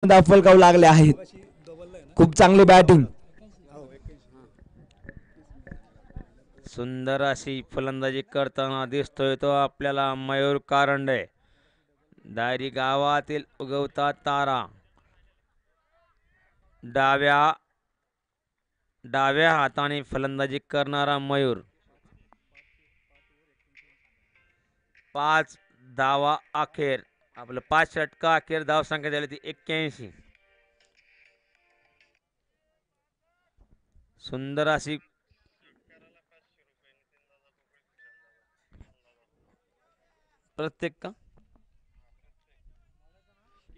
दाफलगाव लागले आहेत. खूप चांगली बॅटिंग. सुंदर अशी फलंदाजी करताना दिसतोय तो आपल्याला मयूर कारंडे. दायरी गावातील उगवता तारा. डाव्या हाताने फलंदाजी करणारा मयूर. 5 धावा अखेर. आपलं 5 षटका अखेर धावसंख्या झाली ती 81. सुंदर अशी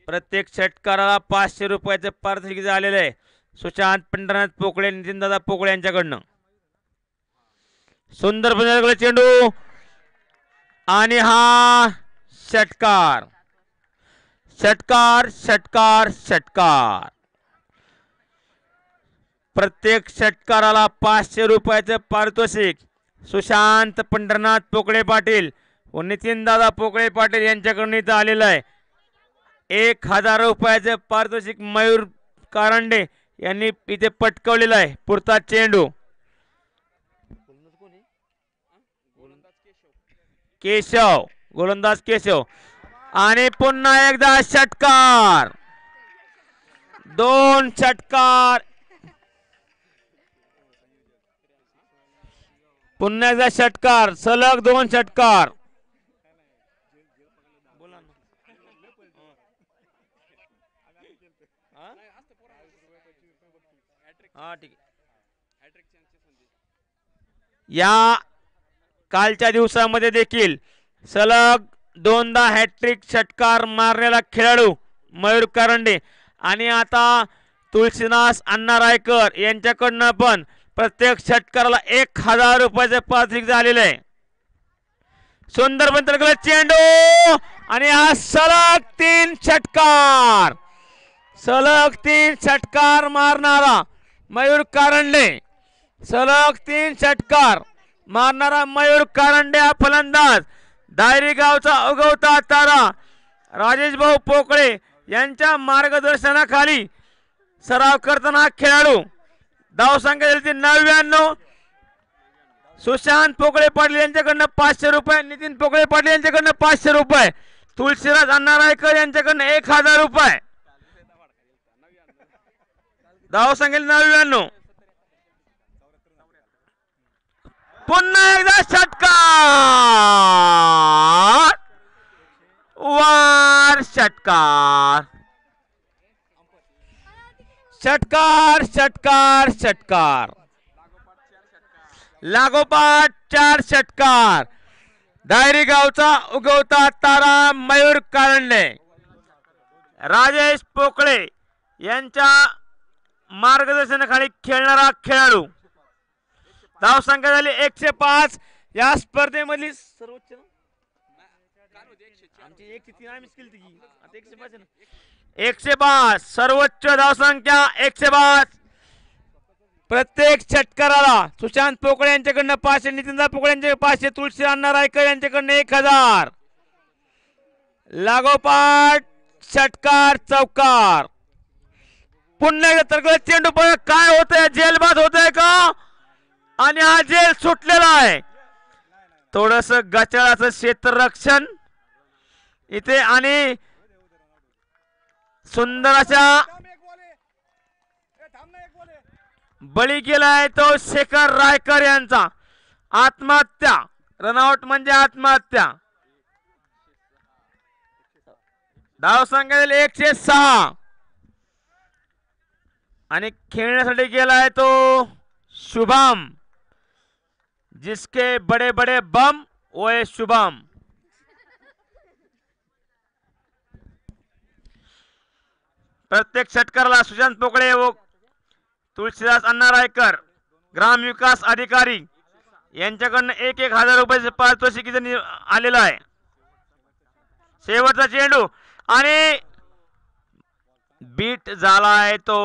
प्रत्येक षटकाराला 500 रुपयाचे पारितोषिक झालेले आहे. सुशांत पंढरनाथ पोकळे, नितीनदादा पोकळे यांच्याकडनं. सुंदर पद्धतीने चेंडू आणि हा षटकार. षटकार षटकार षटकार. प्रत्येक षटकाराला 500 रुपयाचे पारितोषिक सुशांत पंढरनाथ पोकळे पाटील व नितीनदादा पोकळे पाटील यांच्याकडून इथं आलेलं आहे. 1000 रुपयाचे पारितोषिक मयूर कारंडे यांनी इथे पटकवलेलं आहे. पुरता चेंडू केशव, गोलंदाज केशव आणि पुन्हा एकदा षटकार. 2 षटकार. पुन्हा एकदा षटकार. सलग 2 षटकार. या कालच्या दिवसामध्ये देखील सलग 2दा हॅट्रिक षटकार मारलेला खेळाडू मयूर कारंडे. आणि आता तुळशीदास अण्णा रायकर यांच्याकडनं पण प्रत्येक षटकाराला 1000 रुपयाचे पारितोषिक झालेले आहे. सुंदर बंतर चेंडू आणि हा सलग 3 षटकार. सलग 3 षटकार मारणारा मयूर कारंडे. सलग 3 षटकार मारणारा मयूर कारंडे हा फलंदाज. दायरी गावचा उगवता तारा राजेश भाऊ पोकळे यांच्या मार्गदर्शनाखाली सराव करताना खेळाडू. धावसंख्या झाली ती 99. सुशांत पोकळे पाटील यांच्याकडनं 500 रुपये. नितीन पोकळे पाटील यांच्याकडनं 500 रुपये. तुळशीराज अण्णा रायकर यांच्याकडनं 1000 रुपये. धावसंख्या 99. पुन्हा एकदा षटकार. वार षटकार. षटकार षटकार षटकार. लागोपाठ 4 षटकार. दायरी गावचा उगवता तारा मयूर कारंडे राजेश पोकळे यांच्या मार्गदर्शनाखाली खेळणारा खेळाडू. धावसंख्या झाली 105. या स्पर्धेमधली सर्वोच्च 105 सर्वोच्च धावसंख्या 105. प्रत्येक षटकाराला सुशांत पोकळे यांच्याकडनं 500, नितीनदा पोकळे यांच्याकडे 500, तुळशी अण्णा रायकर यांच्याकडनं 1000. लागोपाठ षटकार चौकार. पुन्हा एकदा तरकळ चेंडू बघा काय होतंय. जेलबाद होतंय का? आणि हा जेल सुटलेला आहे. थोडस गचाळाचं क्षेत्ररक्षण इथे आणि सुंदर अशा बळी गेलाय तो शेखर रायकर यांचा. आत्महत्या. रनआउट म्हणजे आत्महत्या. धावसंख्या 106. आणि खेळण्यासाठी गेलाय तो शुभम. जिसके बड़े बड़े बम वो है शुभम. प्रत्येक षटकाराला सुशांत पोकळे व तुळशीदास अण्णा रायकर ग्रामविकास अधिकारी यांच्याकडनं 1000 रुपयाचे पारितोषिक आलेलं आहे. शेवटचा चेंडू आणि बीट झालाय तो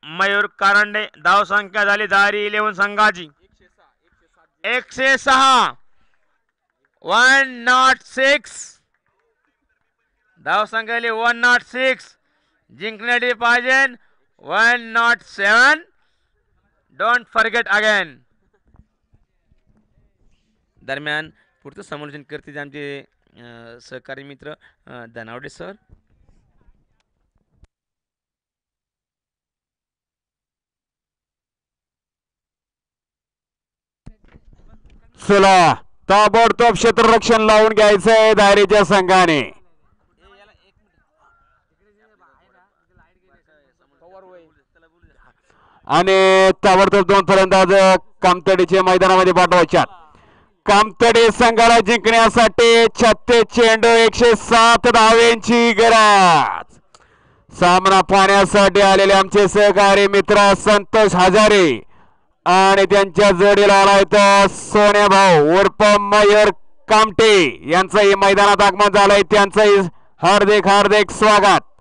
मयूर कारंडे. धावसंख्या झाली दायरी 11 संघाची 106. 106. धावसंख्या झाली 106. जिंकण्यासाठी पाहिजे 107. Don't forget again. दरम्यान पुढचं समालोचन करते आमचे सहकारी मित्र धनावडे सर. चला ताबडतोब क्षेत्ररक्षण लावून घ्यायचंय दायरेच्या संघाने. आणि ताबडतोब 2 फलंदाज कामतडीचे मैदानामध्ये पाठवायच्यात. कामतडी संघाला जिंकण्यासाठी 36 चेंडू 107 धावेंची गरज. सामना पाहण्यासाठी आलेले आमचे सहकारी मित्र संतोष हजारे आणि त्यांच्या जोडीला आलाय तर सोन्या भाऊ उर्फ मयूर कामटे यांचंही मैदानात आगमन झालंय. त्यांचंही हार्दिक स्वागत.